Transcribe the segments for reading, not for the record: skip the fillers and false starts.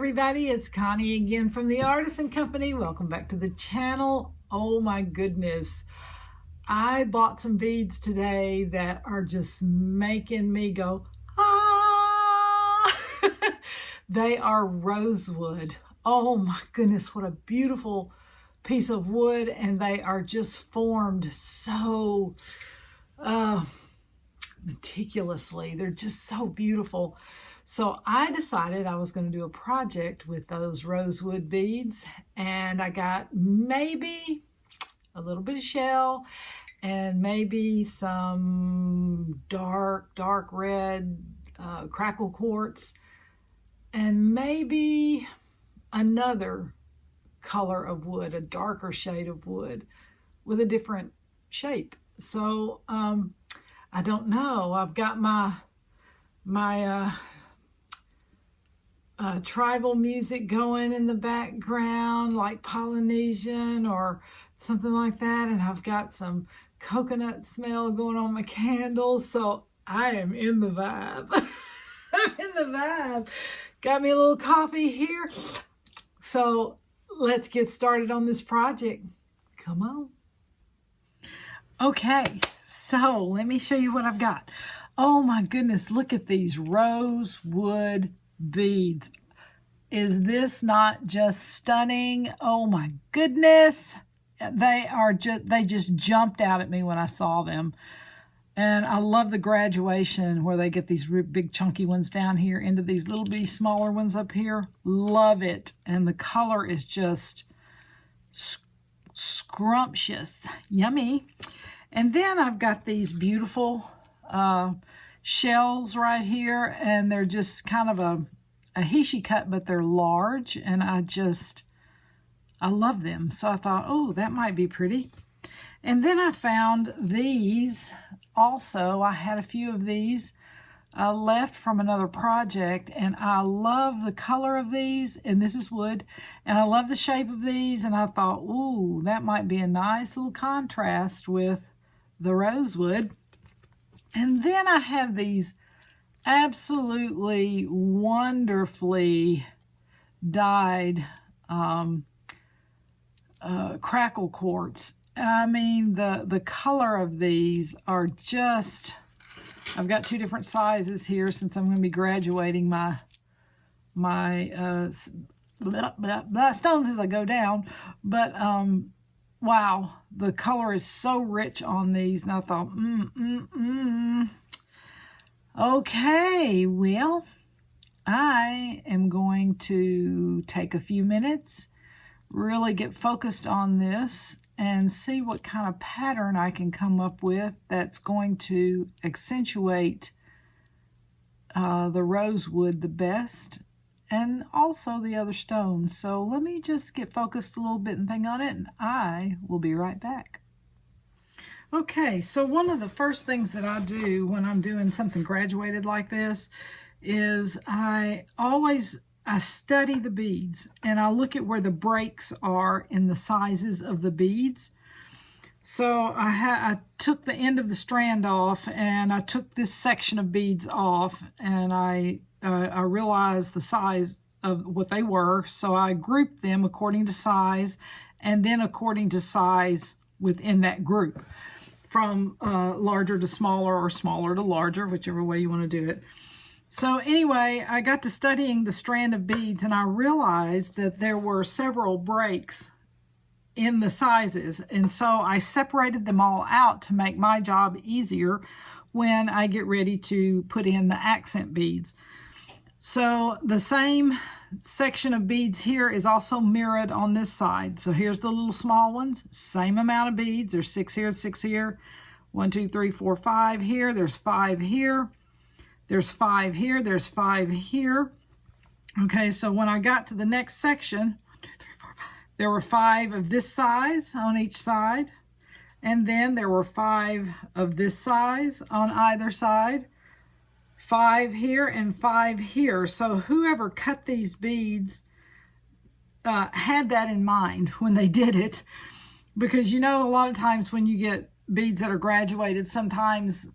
everybody, it's Connie again from the Artisan Company. Welcome back to the channel. Oh my goodness, I bought some beads today that are just making me go ah. They are rosewood. Oh my goodness, what a beautiful piece of wood, and they are just formed so meticulously. They're just so beautiful. So I decided I was going to do a project with those rosewood beads, and I got maybe a little bit of shell and maybe some dark red crackle quartz and maybe another color of wood, a darker shade of wood with a different shape. So I don't know. I've got my tribal music going in the background, like Polynesian or something like that, and I've got some coconut smell going on my candles, so I am in the vibe. I'm in the vibe. Got me a little coffee here, so let's get started on this project. Come on. Okay, so let me show you what I've got. Oh my goodness, look at these rosewood beads. Is this not just stunning? Oh my goodness. They just jumped out at me when I saw them. And I love the graduation where they get these big chunky ones down here into these little bitty smaller ones up here. Love it. And the color is just scrumptious. Yummy. And then I've got these beautiful shells right here, and they're just kind of a heishi cut, but they're large, and I love them. So I thought, oh, that might be pretty. And then I found these also. I had a few of these left from another project, and I love the color of these, and this is wood, and I love the shape of these, and I thought, ooh, that might be a nice little contrast with the rosewood. And then I have these absolutely wonderfully dyed crackle quartz. I mean, the color of these are just, I've got two different sizes here since I'm going to be graduating my stones as I go down. But wow, the color is so rich on these, and I thought, okay, well, I am going to take a few minutes, really get focused on this, and see what kind of pattern I can come up with that's going to accentuate the rosewood the best, and also the other stones. So let me just get focused a little bit and think on it, and I will be right back. Okay, so one of the first things that I do when I'm doing something graduated like this is I study the beads, and I look at where the breaks are in the sizes of the beads. So I took the end of the strand off, and I took this section of beads off, and I realized the size of what they were. So I grouped them according to size, and then according to size within that group, from larger to smaller or smaller to larger, whichever way you want to do it. So anyway, I got to studying the strand of beads, and I realized that there were several breaks in the sizes, and so I separated them all out to make my job easier when I get ready to put in the accent beads. So the same section of beads here is also mirrored on this side. So here's the little small ones, same amount of beads. There's 6 here, 6 here, 1, 2, 3, 4, 5 here. There's 5 here. There's 5 here. There's 5 here. Okay, so when I got to the next section, 1, 2, 3, 4, 5, there were 5 of this size on each side. And then there were 5 of this size on either side. 5 here and 5 here. So whoever cut these beads had that in mind when they did it, because you know, a lot of times when you get beads that are graduated, sometimes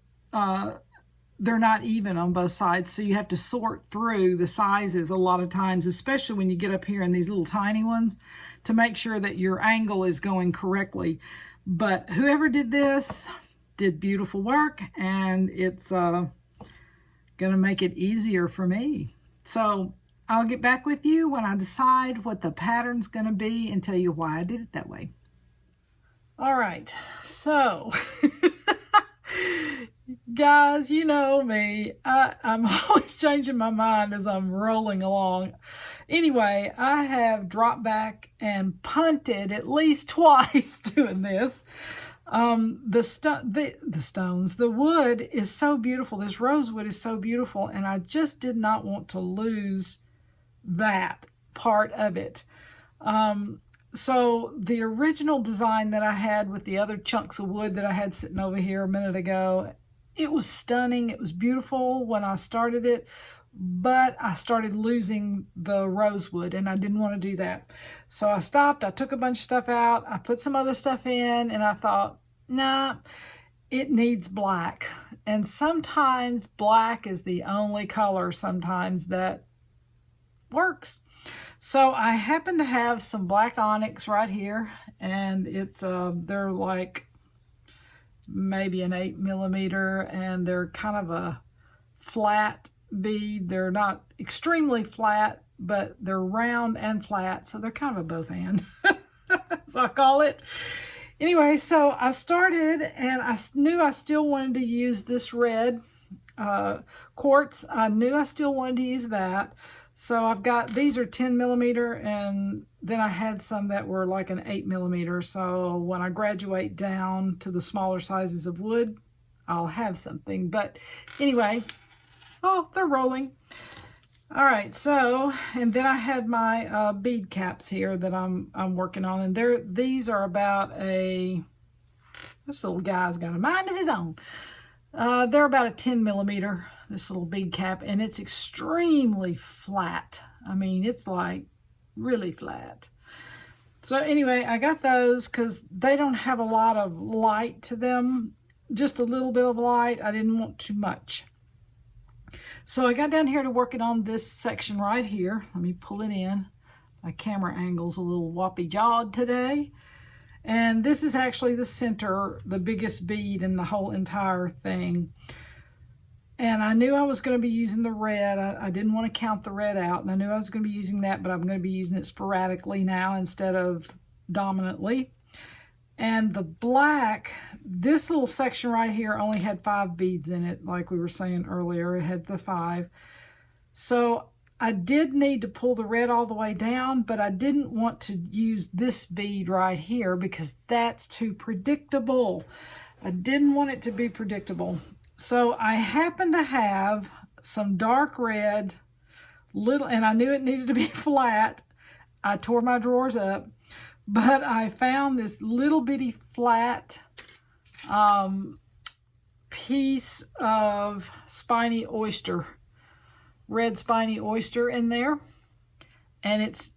they're not even on both sides. So you have to sort through the sizes a lot of times, especially when you get up here in these little tiny ones, to make sure that your angle is going correctly. But whoever did this did beautiful work, and it's going to make it easier for me. So I'll get back with you when I decide what the pattern's going to be and tell you why I did it that way. All right, so guys, you know me. I'm always changing my mind as I'm rolling along. Anyway, I have dropped back and punted at least twice doing this. The wood is so beautiful. This rosewood is so beautiful, and I just did not want to lose that part of it. So the original design that I had with the other chunks of wood that I had sitting over here a minute ago, it was stunning. It was beautiful when I started it, but I started losing the rosewood, and I didn't want to do that. So I stopped. I took a bunch of stuff out. I put some other stuff in, and I thought, nah, it needs black. And sometimes black is the only color sometimes that works. So I happen to have some black onyx right here, and it's they're like maybe an 8mm, and they're kind of a flat bead. They're not extremely flat, but they're round and flat, so they're kind of a both and. So I call it. Anyway, so I started, and I knew I still wanted to use this red quartz. I knew I still wanted to use that. So I've got, these are 10mm, and then I had some that were like an 8mm. So when I graduate down to the smaller sizes of wood, I'll have something. But anyway, oh, they're rolling. All right, so, and then I had my bead caps here that I'm working on, and these are about this little guy's got a mind of his own. They're about a 10mm, this little bead cap, and it's extremely flat. I mean, it's like really flat. So anyway, I got those because they don't have a lot of light to them, just a little bit of light. I didn't want too much. So I got down here to working on this section right here. Let me pull it in. My camera angle's a little whoppy-jawed today. And this is actually the center, the biggest bead in the whole entire thing. And I knew I was going to be using the red. I didn't want to count the red out, and I knew I was going to be using that, but I'm going to be using it sporadically now instead of dominantly. And the black, this little section right here only had 5 beads in it, like we were saying earlier. It had the 5. So I did need to pull the red all the way down, but I didn't want to use this bead right here because that's too predictable. I didn't want it to be predictable. So I happened to have some dark red, and I knew it needed to be flat. I tore my drawers up. But I found this little bitty flat piece of spiny oyster, red spiny oyster in there. And it's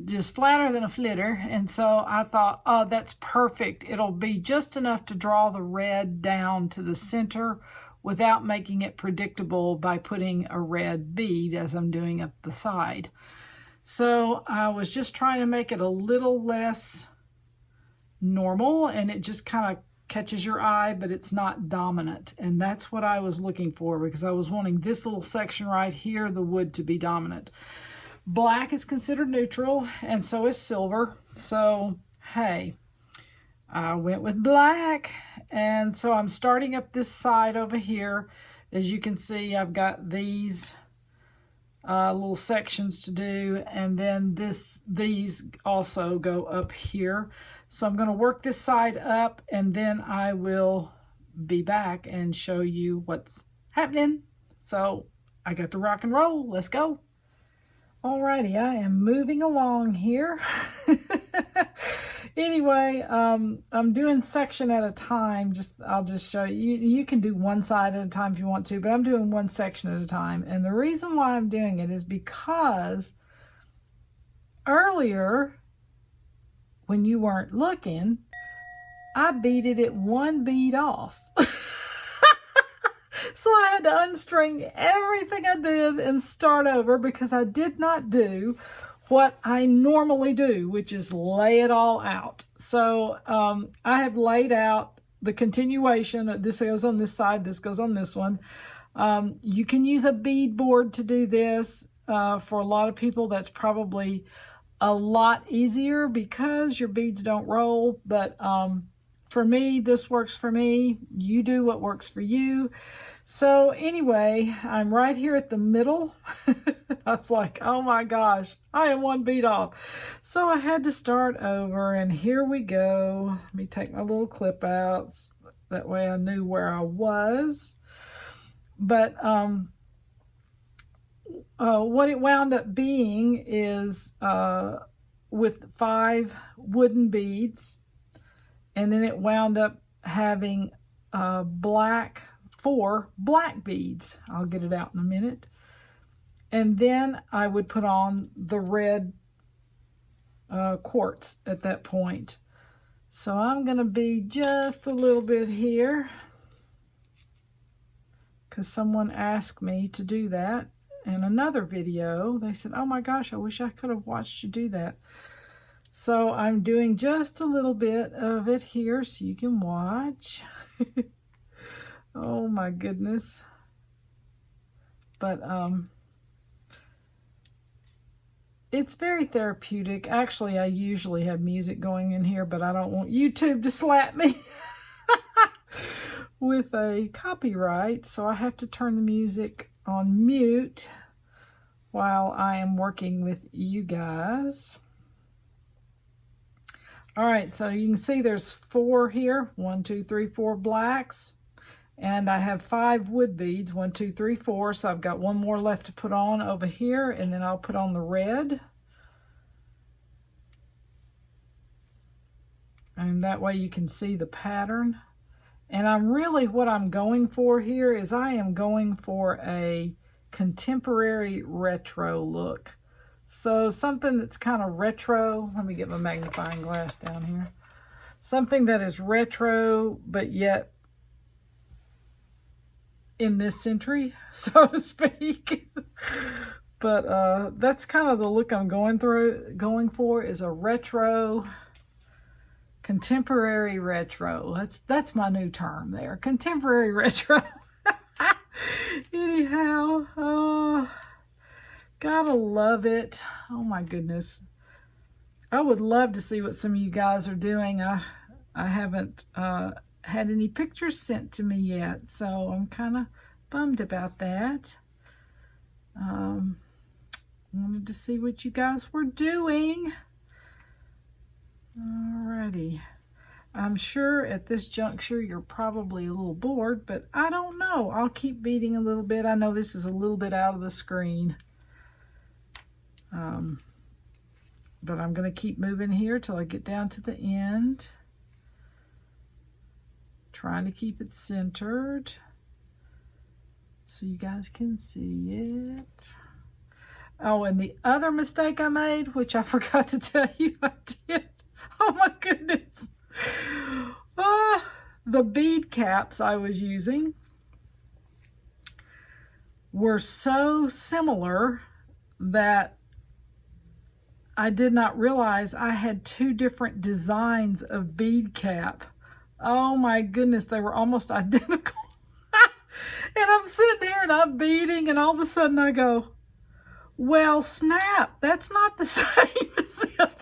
just flatter than a flitter. And so I thought, oh, that's perfect. It'll be just enough to draw the red down to the center without making it predictable by putting a red bead as I'm doing up the side. So I was just trying to make it a little less normal, and it just kind of catches your eye, but it's not dominant. And that's what I was looking for, because I was wanting this little section right here, the wood, to be dominant. Black is considered neutral, and so is silver. So, hey, I went with black. And so I'm starting up this side over here. As you can see, I've got these little sections to do, and then these also go up here. So I'm going to work this side up, and then I will be back and show you what's happening. So I got to rock and roll. Let's go. Alrighty, I am moving along here. Anyway, I'm doing section at a time. I'll just show you. You can do one side at a time if you want to, but I'm doing one section at a time. And the reason why I'm doing it is because earlier, when you weren't looking, I beaded it one bead off. So I had to unstring everything I did and start over because I did not do what I normally do, which is lay it all out. So I have laid out the continuation. This goes on this side, this goes on this one. You can use a bead board to do this. For a lot of people, that's probably a lot easier because your beads don't roll. But for me, this works for me. You do what works for you. So anyway, I'm right here at the middle. I was like, oh my gosh, I am one bead off. So I had to start over, and here we go. Let me take my little clip out. That way I knew where I was. But what it wound up being is with 5 wooden beads, and then it wound up having 4 black beads. I'll get it out in a minute. And then I would put on the red quartz at that point. So I'm going to bead just a little bit here because someone asked me to do that in another video. They said, oh my gosh, I wish I could have watched you do that. So I'm doing just a little bit of it here so you can watch. Oh my goodness. But it's very therapeutic. Actually, I usually have music going in here, but I don't want YouTube to slap me with a copyright, so I have to turn the music on mute while I am working with you guys. All right, so you can see there's 4 here. 1, 2, 3, 4 blacks. And I have 5 wood beads. 1, 2, 3, 4. So I've got one more left to put on over here, and then I'll put on the red. And that way you can see the pattern. And what I'm going for here is I am going for a contemporary retro look. So something that's kind of retro. Let me get my magnifying glass down here. Something that is retro, but yet in this century, so to speak. But that's kind of the look I'm going for is a retro, contemporary retro. That's my new term there, contemporary retro. Anyhow, gotta love it. Oh my goodness. I would love to see what some of you guys are doing. I haven't had any pictures sent to me yet, so I'm kind of bummed about that. Wanted to see what you guys were doing. Alrighty. I'm sure at this juncture you're probably a little bored, but I don't know. I'll keep beading a little bit. I know this is a little bit out of the screen. But I'm going to keep moving here till I get down to the end. Trying to keep it centered so you guys can see it. Oh, and the other mistake I made, which I forgot to tell you I did. Oh my goodness. The bead caps I was using were so similar that I did not realize I had 2 different designs of bead cap. Oh my goodness, they were almost identical. And I'm sitting here and I'm beading, and all of a sudden I go, well, snap, that's not the same as the other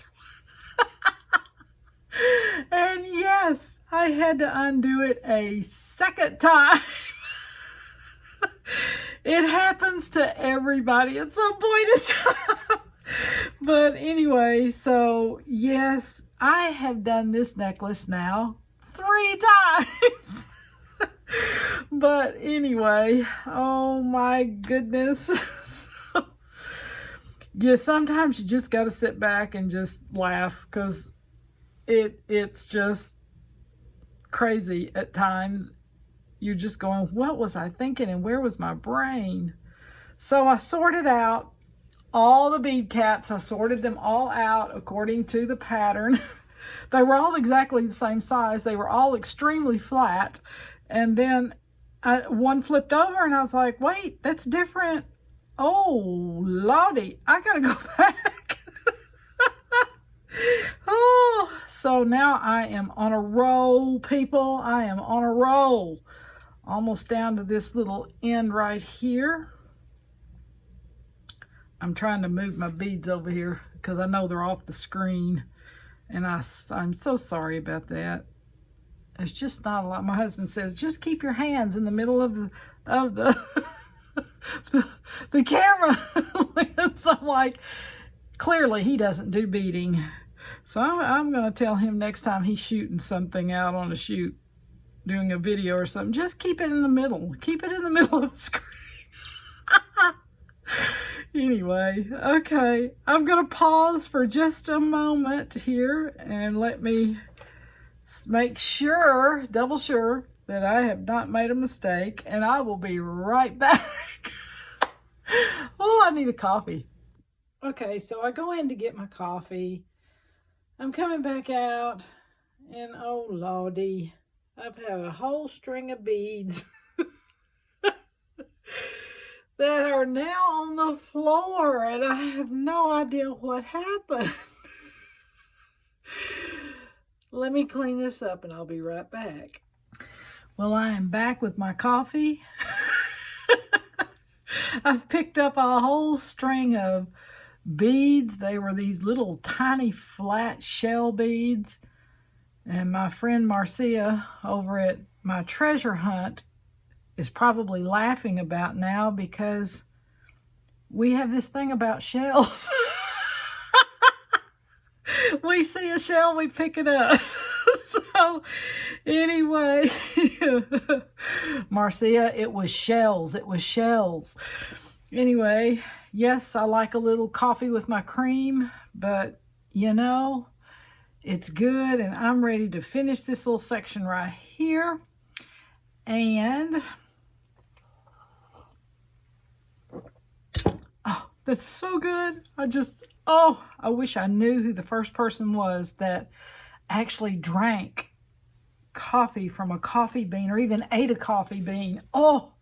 one. And yes, I had to undo it a second time. It happens to everybody at some point in time. But anyway, so yes, I have done this necklace now 3 times. But anyway, oh my goodness. Yeah, sometimes you just got to sit back and just laugh because it's just crazy at times. You're just going, what was I thinking and where was my brain? So I sorted out all the bead caps. I sorted them all out according to the pattern. They were all exactly the same size. They were all extremely flat. And then one flipped over and I was like, wait, that's different. Oh, Lordy, I gotta go back. Oh, so now I am on a roll, people. I am on a roll. Almost down to this little end right here. I'm trying to move my beads over here because I know they're off the screen. And I'm so sorry about that. There's just not a lot. My husband says, just keep your hands in the middle of the the camera lens. I'm like, clearly he doesn't do beading. So I'm going to tell him next time he's shooting something out on a shoot, doing a video or something, just keep it in the middle. Keep it in the middle of the screen. Anyway, okay, I'm going to pause for just a moment here and let me make sure, double sure, that I have not made a mistake, and I will be right back. Oh, I need a coffee. Okay, so I go in to get my coffee. I'm coming back out, and oh Lordy, I've had a whole string of beads that are now on the floor, and I have no idea what happened. Let me clean this up and I'll be right back. Well, I am back with my coffee. I've picked up a whole string of beads. They were these little tiny flat shell beads. And my friend Marcia over at my treasure hunt is probably laughing about now because we have this thing about shells. We see a shell, we pick it up. So anyway, Marcia, it was shells. It was shells. Anyway, yes, I like a little coffee with my cream, but you know, it's good, and I'm ready to finish this little section right here. And oh, that's so good. I wish I knew who the first person was that actually drank coffee from a coffee bean or even ate a coffee bean. Oh,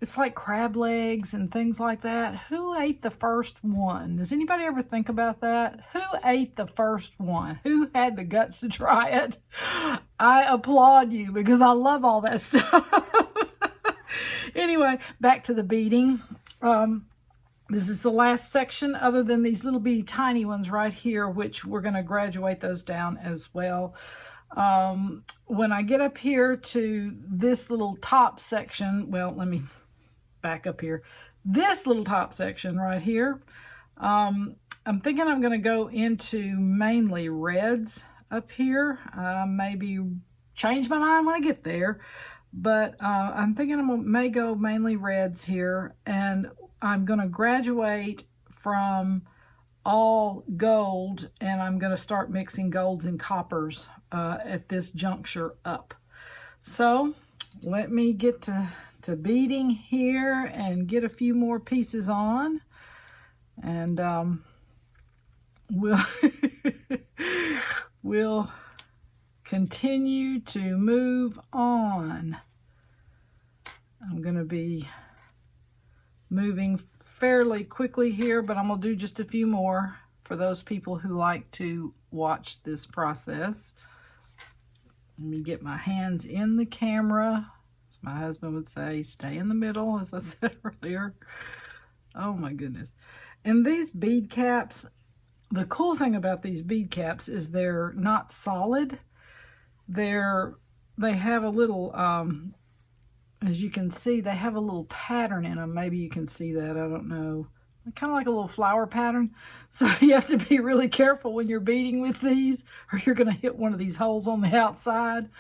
it's like crab legs and things like that. Who ate the first one? Does anybody ever think about that? Who ate the first one? Who had the guts to try it? I applaud you because I love all that stuff. Anyway, back to the beading. This is the last section other than these little bitty tiny ones right here, which we're going to graduate those down as well. When I get up here to this little top section, well, let me back up here. This little top section right here, I'm thinking I'm going to go into mainly reds up here. Maybe change my mind when I get there, but I'm thinking I may go mainly reds here, and I'm going to graduate from all gold, and I'm going to start mixing golds and coppers at this juncture up. So let me get to beading here and get a few more pieces on, and we'll continue to move on. I'm going to be moving fairly quickly here, but I'm going to do just a few more for those people who like to watch this process. Let me get my hands in the camera. As my husband would say, stay in the middle, as I said earlier. Oh my goodness. And these bead caps, the cool thing about these bead caps is they're not solid. They have a little, as you can see, they have a little pattern in them. Maybe you can see that, I don't know. Kind of like a little flower pattern. So you have to be really careful when you're beading with these, or you're going to hit one of these holes on the outside.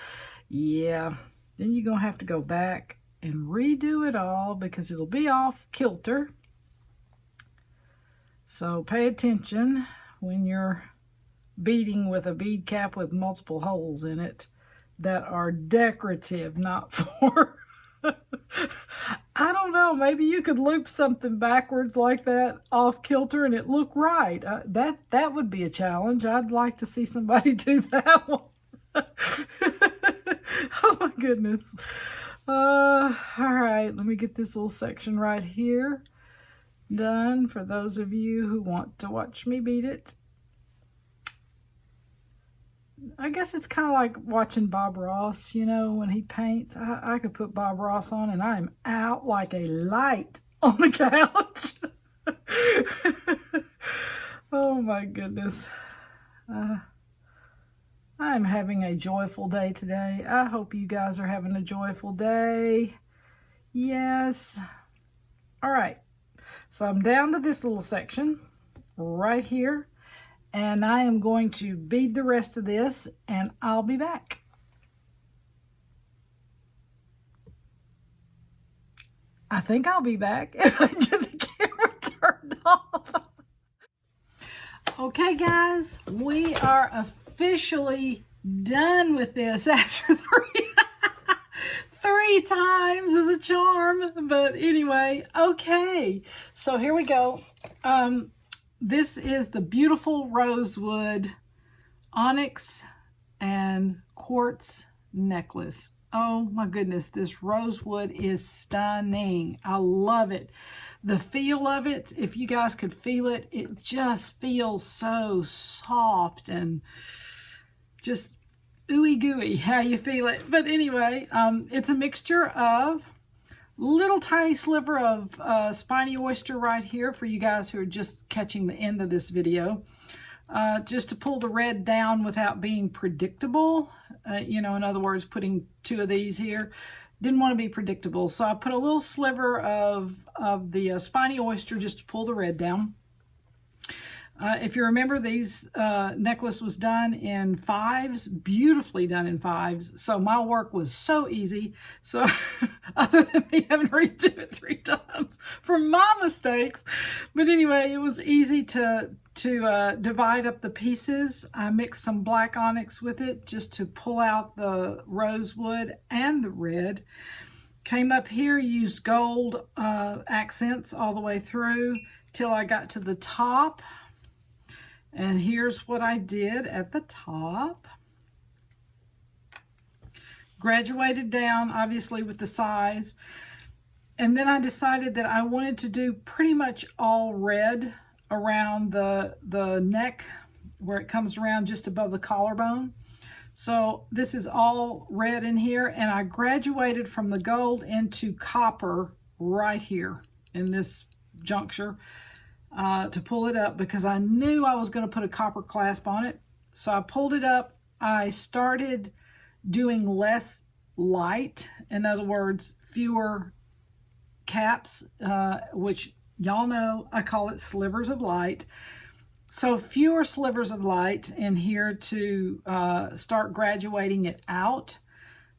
Yeah, then you're going to have to go back and redo it all because it'll be off kilter. So pay attention when you're beading with a bead cap with multiple holes in it that are decorative, not for... I don't know, maybe you could loop something backwards like that off kilter and it look right. That would be a challenge. I'd like to see somebody do that one. Oh my goodness. All right, let me get this little section right here done for those of you who want to watch me beat it. I guess it's kind of like watching Bob Ross, you know, when he paints. I could put Bob Ross on and I'm out like a light on the couch. Oh my goodness. I'm having a joyful day today. I hope you guys are having a joyful day. Yes. All right. So I'm down to this little section right here. And I am going to bead the rest of this and I'll be back. I think I'll be back if I get the camera turned off. Okay guys, we are officially done with this after three times is a charm. But anyway, okay, so here we go. This is the beautiful Rosewood, Onyx, and Quartz necklace. Oh my goodness, this rosewood is stunning. I love it. The feel of it, if you guys could feel it, it just feels so soft and just ooey gooey how you feel it. But anyway, it's a mixture of little tiny sliver of spiny oyster right here for you guys who are just catching the end of this video. Just to pull the red down without being predictable. You know, in other words, putting two of these here. Didn't want to be predictable. So I put a little sliver of the spiny oyster just to pull the red down. If you remember, these necklace was done in 5s, beautifully done in 5s. So my work was so easy. So other than me having to redo it 3 times for my mistakes. But anyway, it was easy to divide up the pieces. I mixed some black onyx with it just to pull out the rosewood and the red. Came up here, used gold accents all the way through till I got to the top. And here's what I did at the top. Graduated down, obviously, with the size. And then I decided that I wanted to do pretty much all red around the neck, where it comes around just above the collarbone. So this is all red in here, and I graduated from the gold into copper right here in this juncture. To pull it up because I knew I was going to put a copper clasp on it. So I pulled it up. I started doing less light. In other words, fewer caps, which y'all know I call it slivers of light. So fewer slivers of light in here to start graduating it out.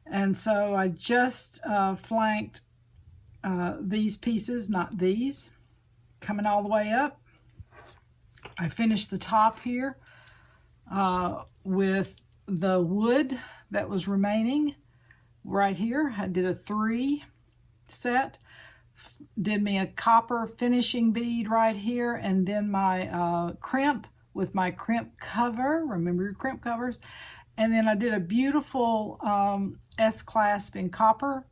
And so I just flanked these pieces, not these. Coming all the way up. I finished the top here with the wood that was remaining right here. I did a 3 set, did me a copper finishing bead right here, and then my crimp with my crimp cover. Remember your crimp covers. And then I did a beautiful S-clasp in copper.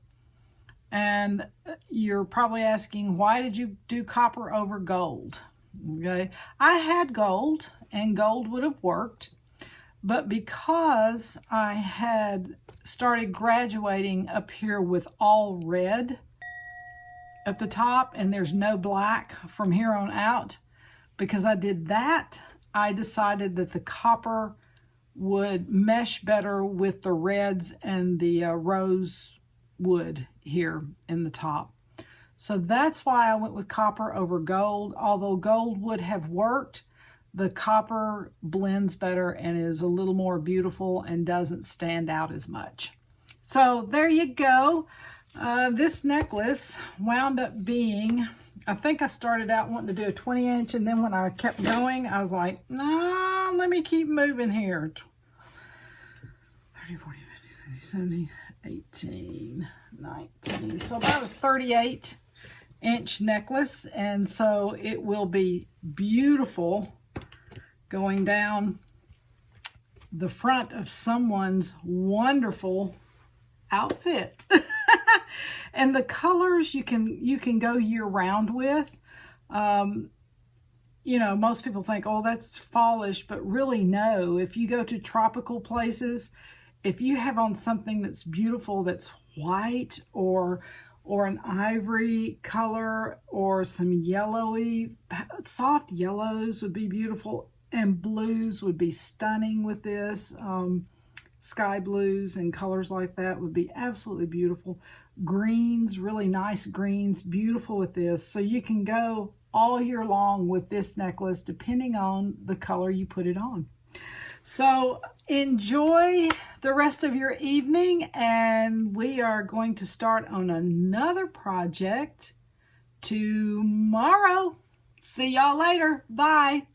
And you're probably asking, why did you do copper over gold? Okay, I had gold and gold would have worked, but because I had started graduating up here with all red at the top and there's no black from here on out, because I did that, I decided that the copper would mesh better with the reds and the rose wood here in the top. So that's why I went with copper over gold. Although gold would have worked, the copper blends better and is a little more beautiful and doesn't stand out as much. So there you go. This necklace wound up being, I think I started out wanting to do a 20-inch, and then when I kept going, I was like, no, let me keep moving here. 30, 40, 50, 60, 70, 18, 19, so about a 38-inch necklace. And so it will be beautiful going down the front of someone's wonderful outfit. And the colors you can go year round with. You know, most people think, oh, that's fallish, but really no. If you go to tropical places, if you have on something that's beautiful, that's white or an ivory color or some yellowy, soft yellows would be beautiful, and blues would be stunning with this. Sky blues and colors like that would be absolutely beautiful. Greens, really nice greens, beautiful with this. So you can go all year long with this necklace depending on the color you put it on. So enjoy the rest of your evening, and we are going to start on another project tomorrow. See y'all later. Bye.